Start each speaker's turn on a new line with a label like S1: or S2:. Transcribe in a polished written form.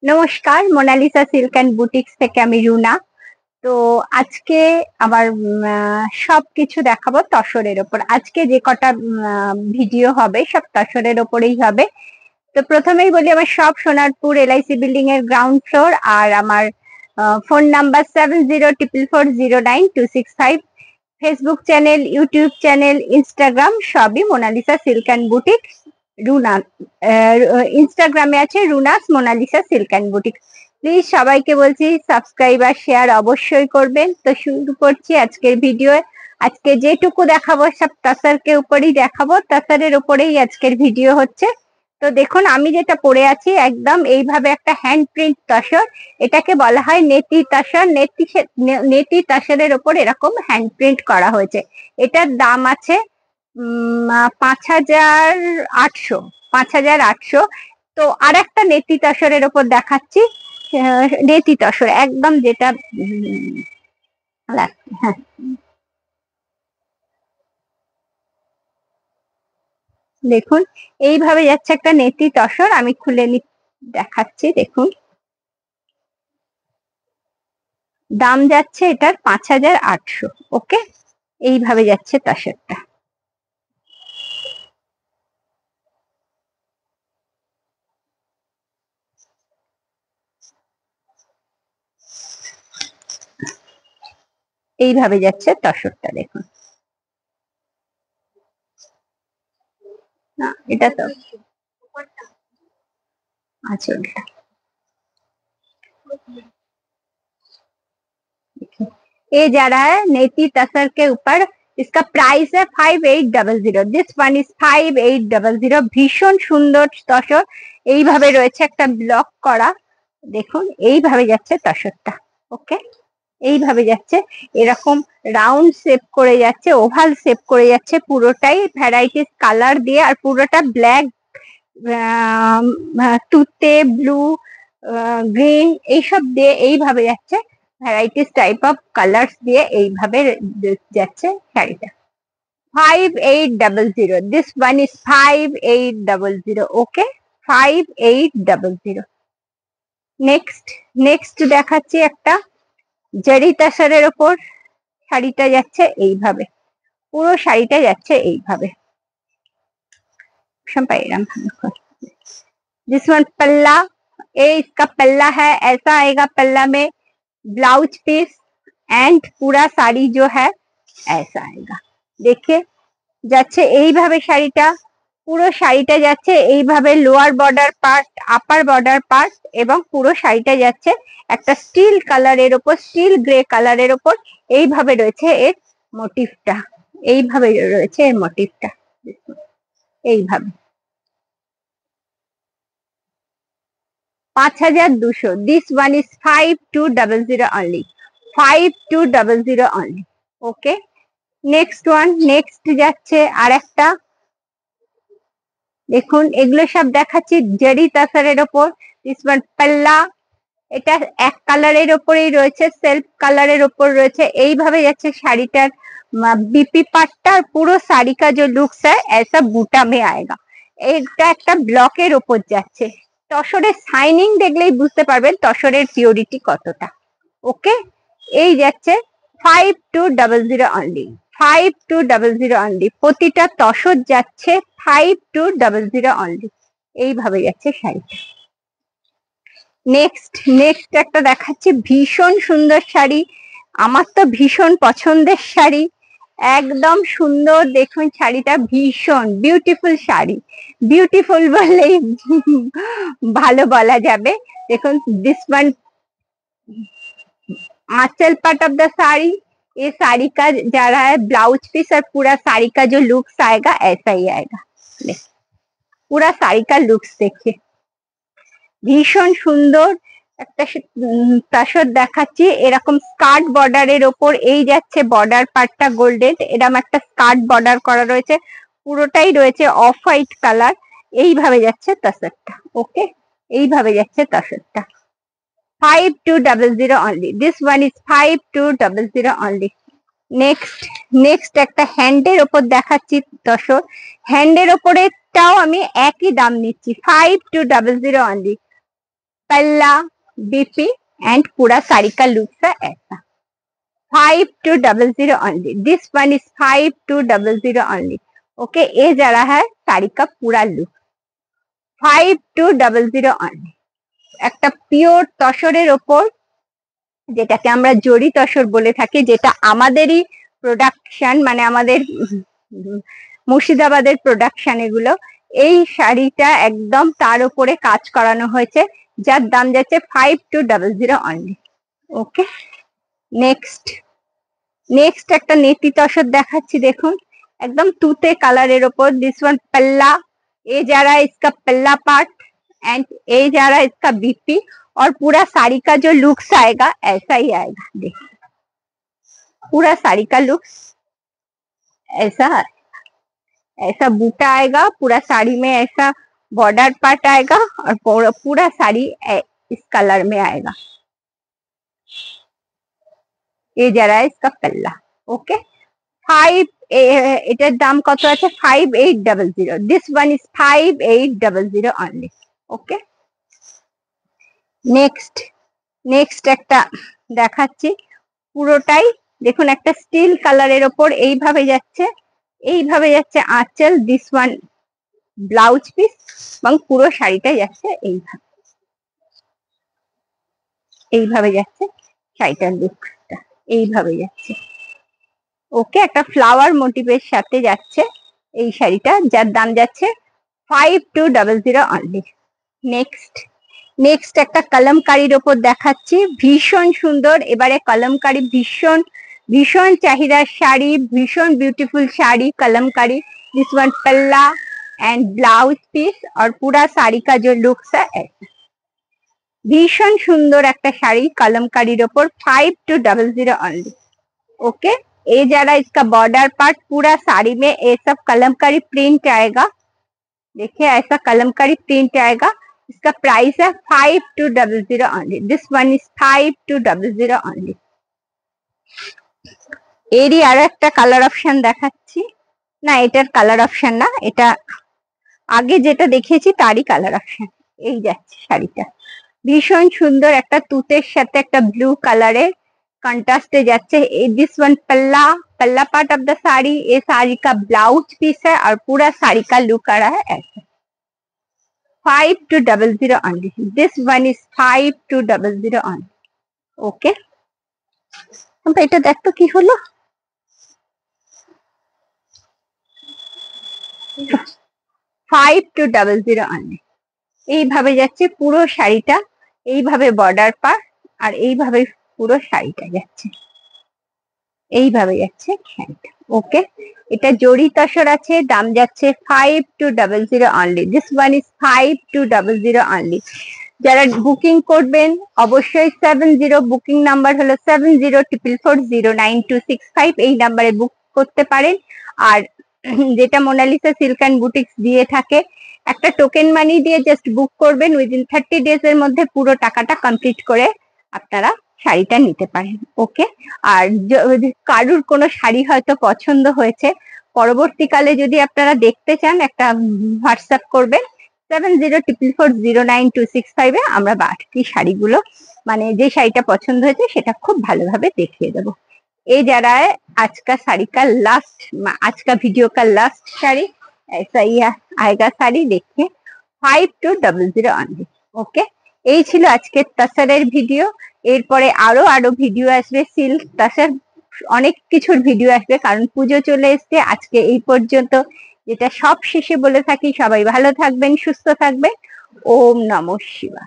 S1: নমস্কার, Mona Lisa silk and boutiques থেকে আমি রুনা। তো আজকে আমার সবকিছু দেখাবো তসরের ওপর। আজকে যে কটা ভিডিও হবে সব তসরের ওপরেই হবে। তো প্রথমেই বলি, আমার সব সোনারপুর LIC বিল্ডিং এর গ্রাউন্ড ফ্লোর, আর আমার phone number 7044099265। Facebook channel, YouTube channel, Instagram সবই Monalisa silk and boutique. Runa ইনস্টাগ্রামে আছে Runa's Monalisa silk and boutique. Please সবাইকে বলছি সাবস্ক্রাইব আর শেয়ার অবশ্যই করবেন। তো শুরু করছি আজকের ভিডিও। আজকে যেটুকু দেখাবো সব তাসারকে উপরেই দেখাবো, তাসারের উপরেই আজকের ভিডিও হচ্ছে। তো দেখুন, আমি যেটা পরে আছি একদম এইভাবে একটা হ্যান্ড প্রিন্ট তসর। এটাকে বলা হয় নেতি তসর। নেতি তসরের ওপর এরকম হ্যান্ড প্রিন্ট করা হয়েছে। এটার দাম আছে 5,800। 5,800। তো আর একটা নেতি তসরের ওপর দেখাচ্ছি। নেতি তসর একদম যেটা হ্যাঁ, দেখুন এইভাবে যাচ্ছে একটা নেতি তসর। আমি খুলে দেখাচ্ছি। দেখুন, দাম যাচ্ছে এটার 5,800। ওকে, এইভাবে যাচ্ছে তসরটা। এইভাবে যাচ্ছে তসরটা, দেখুন। না, এটা তো আঁচলটা। ये जा रहा है नेती तसर के ऊपर। इसका प्राइस है 5800। This one is 5800। ভীষণ সুন্দর তসর। এইভাবে রয়েছে একটা ব্লক করা। দেখুন এইভাবে যাচ্ছে তসরটা। ওকে, এইভাবে যাচ্ছে, এরকম রাউন্ড শেপ করে যাচ্ছে, ওভাল শেপ করে যাচ্ছে, পুরোটাই ভ্যারাইটিস কালার দিয়ে, আর পুরোটা ব্ল্যাক, তুতে, ব্লু, গ্রিন এইসব দিয়ে এইভাবে যাচ্ছে। ভ্যারাইটিস টাইপ অফ কালার্স দিয়ে এইভাবে যাচ্ছে শাড়িটা। 5800। This one is 5800। Okay, 5800। Next next দেখাচ্ছি একটা জারি তাসারের ওপর। শাড়িটা যাচ্ছে এইভাবে, পুরো শাড়িটা যাচ্ছে এইভাবে। दिस वन पल्ला। ये इसका पल्ला है, ऐसा आएगा पल्ला में ब्लाउज पीस, एंड पूरा শাড়ি जो है ऐसा आएगा। देखिए যাচ্ছে এইভাবে শাড়িটা, পুরো শাড়িটা যাচ্ছে এইভাবে, lower border part, upper border part, এবং পুরো শাড়িটা যাচ্ছে একটা স্টিল কালারের ওপর, স্টিল গ্রে কালারের ওপর। এইভাবে রয়েছে এর মোটিভটা, এইভাবে রয়েছে এর মোটিভটা, এইভাবে। 5,200। This one is 5200 only. 5200 only. Okay, next one. Next যাচ্ছে আর একটা। দেখুন এগুলো সব দেখাচ্ছি জারি তাসারের ওপর। দিস ওয়ান পাল্লা। এটা এক কালারের ওপরেই রয়েছে, সেলফ কালারের ওপর রয়েছে। এইভাবে যাচ্ছে শাড়িটার बीपी पार्ट। পুরো শাড়ি का जो लुक्स है ऐसा बूटा में आएगा। এটা একটা ব্লকের ওপর যাচ্ছে। তসরের শাইনিং দেখলেই বুঝতে পারবেন তসরের পিওরিটি কতটা। ওকে, এই যাচ্ছে 5200 অনলি। 5200 অনলি। প্রতিটা তসর যাচ্ছে 5200 অনলি। এইভাবে যাচ্ছে শাড়িটা। নেক্সট নেক্সট একটা দেখাচ্ছি, ভীষণ সুন্দর শাড়ি। আমার তো ভীষণ পছন্দের শাড়ি, একদম সুন্দর। দেখুন শাড়িটা ভীষণ বিউটিফুল শাড়ি। বিউটিফুল বললেই ভালো বলা যাবে। দেখুন this one aanchal part of the sari. ये साड़ी का जा रहा है ब्लाउज पीस, और पूरा साड़ी का जो लुक्स आएगा ऐसा ही आएगा। पूरा साड़ी का लुक्स देखिए, ভীষণ সুন্দর একটা তাসর দেখাচ্ছি। এরকম স্কার্ট বর্ডারের ওপর এই যাচ্ছে বর্ডার পার্টটা গোল্ডেন, এরকম একটা স্কার্ট বর্ডার করা রয়েছে, পুরোটাই রয়েছে অফ হোয়াইট কালার। এইভাবে যাচ্ছে তাসরটা। ওকে, এইভাবে যাচ্ছে তাসরটা। 5200 only. This one is 5200 only. Next next একটা হ্যান্ডের ওপর দেখাচ্ছি তসর। হ্যান্ডের ওপরেরটাও আমি একই দাম নিচ্ছি, 5200 অনলি। पल्ला बीपी एंड पूरा साड़ी का लुक है ऐसा 5200 only this one is 5200 only okay ये जा रहा है साड़ी का पूरा लुक 5200 ओनली একটা পিওর তসরের ওপর যেটাকে আমরা জরি তসর বলে থাকি যেটা আমাদেরই প্রোডাকশন মানে আমাদের মুর্শিদাবাদের প্রোডাকশন এগুলো এই শাড়িটা একদম তার উপরে কাজ করানো হয়েছে যার দাম যাচ্ছে 5200 অনলি ওকে নেক্সট একটা নেতি তসর দেখাচ্ছি দেখুন एकदम तूते कलर ओपर दिस वन पल्ला ये जा रहा है इसका पल्ला पार्ट एंड ये जा रहा है इसका बीपी और पूरा साड़ी का जो लुक्स आएगा ऐसा ही आएगा देखिए पूरा साड़ी का लुक्स ऐसा बूटा आएगा पूरा साड़ी में ऐसा बॉर्डर पार्ट आएगा और पूरा साड़ी इस कलर में आएगा ये जा रहा है इसका पल्ला ओके 5 এটার দাম কত আছে 5800 this one is 5800 only okay next একটা দেখাচ্ছি পুরোটাই দেখুন একটা স্টিল কালারের ওপর এইভাবে যাচ্ছে আঁচল দিস ওয়ান ব্লাউজ পিস এবং পুরো শাড়িটা যাচ্ছে এইভাবে যাচ্ছে শাড়িটার লুকটা এইভাবে যাচ্ছে ওকে একটা ফ্লাওয়ার মোটিভের সাথে যাচ্ছে এই শাড়িটা যার দাম যাচ্ছে 5200 অনলি নেক্সট একটা কলমকারীর ওপর দেখাচ্ছি ভীষণ সুন্দর এবারে কলমকারী ভীষণ চাহিদার শাড়ি ভীষণ beautiful sari Kalamkari this one पल्ला एंड ब्लाउज पीस और पूरा साड़ी का जो लुक्स है ऐसा भीषण सुंदर একটা শাড়ি कलमकारीर ওপর 5200 অনলি ओके ये जा रहा है इसका बॉर्डर पार्ट पूरा साड़ी में ये सब कलमकारी प्रिंट आएगा देखिए ऐसा कलमकारी प्रिंट आएगा इसका प्राइस है 5200 only this one is 5200 only এরই আর একটা কালার অপশন দেখাচ্ছি না এটার কালার অপশন না এটা আগে যেটা দেখিয়েছি তারই কালার অপশন এই যাচ্ছে শাড়িটা ভীষণ সুন্দর একটা তুতের সাথে একটা ব্লু কালারের कंट्रास्ट जाচ্ছে दिस वन पल्ला पार्ट ऑफ द साड़ी ये साड़ी का ब्लाउज पीस है और पूरा साड़ी का लुक आ रहा है ऐसा 5200 only this one is 5200 only okay हम এটা দেখ তো কি হলো 5200 only এইভাবে যাচ্ছে পুরো শাড়িটা এইভাবে বর্ডার পার্ট আর এইভাবে পুরো শাড়িটা যাচ্ছে এইভাবে যাচ্ছে শাড়িটা ওকে এটা জরি তসর আছে দাম যাচ্ছে 5200 only this one is 5200 only যারা বুকিং করবেন অবশ্যই 70 বুকিং নাম্বার হলো 7044409265 এই নম্বরে বুক করতে পারেন আর যেটা মোনালিসা সিল্ক এন্ড বুটিক্স দিয়ে থাকে একটা টোকেন মানি দিয়ে জাস্ট বুক করবেন উইদিন 30 ডেজ এর মধ্যে পুরো টাকাটা কমপ্লিট করে আপনারা শাড়িটা নিতে পারেন ওকে আর কারুর কোনো শাড়ি হয়তো পছন্দ হয়েছে পরবর্তীকালে যদি আপনারা দেখতে চান একটা হোয়াটসঅ্যাপ করবেন 7044409265 এ আমরা বাকি শাড়িগুলো মানে যে শাড়িটা পছন্দ হয়েছে সেটা খুব ভালোভাবে দেখিয়ে দেবো এই যারা आज का साड़ी का लास्ट आज का वीडियो का लास्ट साड़ी ऐसा ही आएगा साड़ी देखिए 5200 অনলি ওকে এই ছিল আজকের তাসারের ভিডিও এরপরে আরো ভিডিও আসবে সিল্ক তাসার অনেক কিছুর ভিডিও আসবে কারণ পুজো চলে এসেছে আজকে এই পর্যন্ত যেটা সব শেষে বলে থাকি সবাই ভালো থাকবেন সুস্থ থাকবেন ওম নমঃ শিবায়